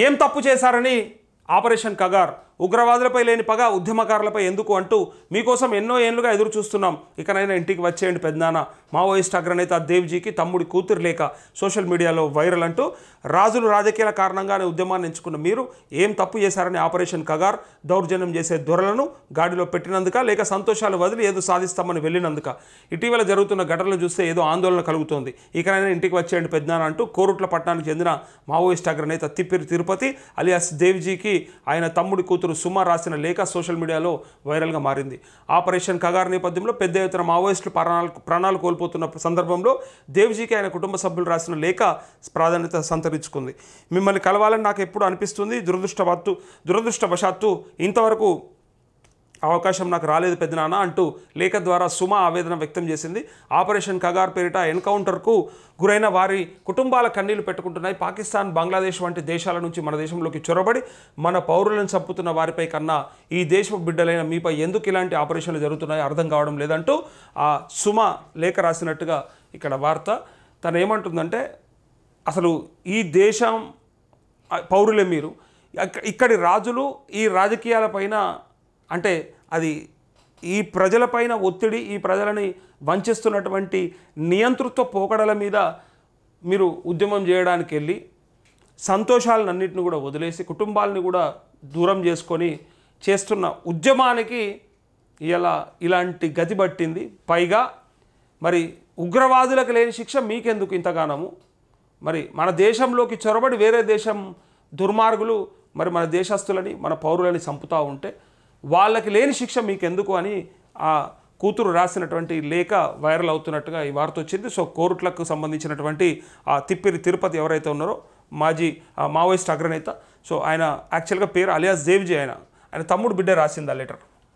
ఏం తప్పు చేశారని ఆపరేషన్ కగార్, ఉగ్రవాదులపై లేని పగ ఉద్యమకారులపై ఎందుకు అంటూ మీకోసం ఎన్నో ఏళ్లుగా ఎదురు చూస్తున్నాం, ఇకనైనా ఇంటికి వచ్చేయండి పెద్దనాన్న. మావోయిస్ట్ అగ్రనేత దేవ్జీకి తమ్ముడి కూతురు లేక సోషల్ మీడియాలో వైరల్ అంటూ రాజులు రాజకీయాల కారణంగానే ఉద్యమాన్ని ఎంచుకున్న మీరు ఏం తప్పు చేశారని ఆపరేషన్ కగార్, దౌర్జన్యం చేసే దొరలను గాడిలో పెట్టినందుక లేక సంతోషాలు వదిలి ఏదో సాధిస్తామని వెళ్ళినందుక? ఇటీవల జరుగుతున్న ఘటనలు చూస్తే ఏదో ఆందోళన కలుగుతోంది. ఇకనైనా ఇంటికి వచ్చేయండి పెద్దనాన్న అంటూ కోరుట్ల పట్టణానికి చెందిన మావోయిస్ట్ అగ్రనేత తిప్పిరి తిరుపతి అలియాస్ దేవ్జీకి ఆయన తమ్ముడి కూతురు సుమ రాసిన లేఖ సోషల్ మీడియాలో వైరల్గా మారింది. ఆపరేషన్ కగార్ నేపథ్యంలో పెద్ద ఎత్తున మావోయిస్టులు ప్రాణాలు కోల్పోతున్న సందర్భంలో దేవ్జీకి ఆయన కుటుంబ సభ్యులు రాసిన లేఖ ప్రాధాన్యత సంతరించుకుంది. మిమ్మల్ని కలవాలని నాకు ఎప్పుడు అనిపిస్తుంది, దురదృష్టవశాత్తు ఇంతవరకు అవకాశం నాకు రాలేదు పెద్దనాన్న అంటూ లేఖ ద్వారా సుమ ఆవేదన వ్యక్తం చేసింది. ఆపరేషన్ కగార్ పేరిట ఎన్కౌంటర్కు గురైన వారి కుటుంబాల కన్నీళ్లు పెట్టుకుంటున్నాయి. పాకిస్తాన్, బంగ్లాదేశ్ వంటి దేశాల నుంచి మన దేశంలోకి చొరబడి మన పౌరులను చంపుతున్న వారిపై కన్నా ఈ దేశ బిడ్డలైన మీపై ఎందుకు ఇలాంటి ఆపరేషన్లు జరుగుతున్నాయో అర్థం కావడం లేదంటూ ఆ సుమ లేఖ రాసినట్టుగా ఇక్కడ వార్త. తను ఏమంటుందంటే, అసలు ఈ దేశం పౌరులే మీరు, ఇక్కడి రాజులు ఈ రాజకీయాలపైన అంటే అది ఈ ప్రజలపైన ఒత్తిడి, ఈ ప్రజలని వంచిస్తున్నటువంటి నియంతృత్వ పోకడల మీద మీరు ఉద్యమం చేయడానికి వెళ్ళి సంతోషాలన్నింటిని కూడా వదిలేసి కుటుంబాలని కూడా దూరం చేసుకొని చేస్తున్న ఉద్యమానికి ఇలాంటి గతి పట్టింది. పైగా మరి ఉగ్రవాదులకు లేని శిక్ష మీకెందుకు ఇంతగానము? మరి మన దేశంలోకి చొరబడి వేరే దేశం దుర్మార్గులు మరి మన దేశస్తులని, మన పౌరులని చంపుతూ ఉంటే వాళ్ళకి లేని శిక్ష మీకెందుకు అని ఆ కూతురు రాసినటువంటి లేఖ వైరల్ అవుతున్నట్టుగా ఈ వార్త వచ్చింది. సో కోరుట్లకు సంబంధించినటువంటి ఆ తిప్పిరి తిరుపతి ఎవరైతే ఉన్నారో మాజీ మావోయిస్ట్ అగ్రనేత, సో ఆయన యాక్చువల్గా పేరు అలియాస్ దేవ్జీ, ఆయన తమ్ముడు బిడ్డ రాసింది ఆ లెటర్.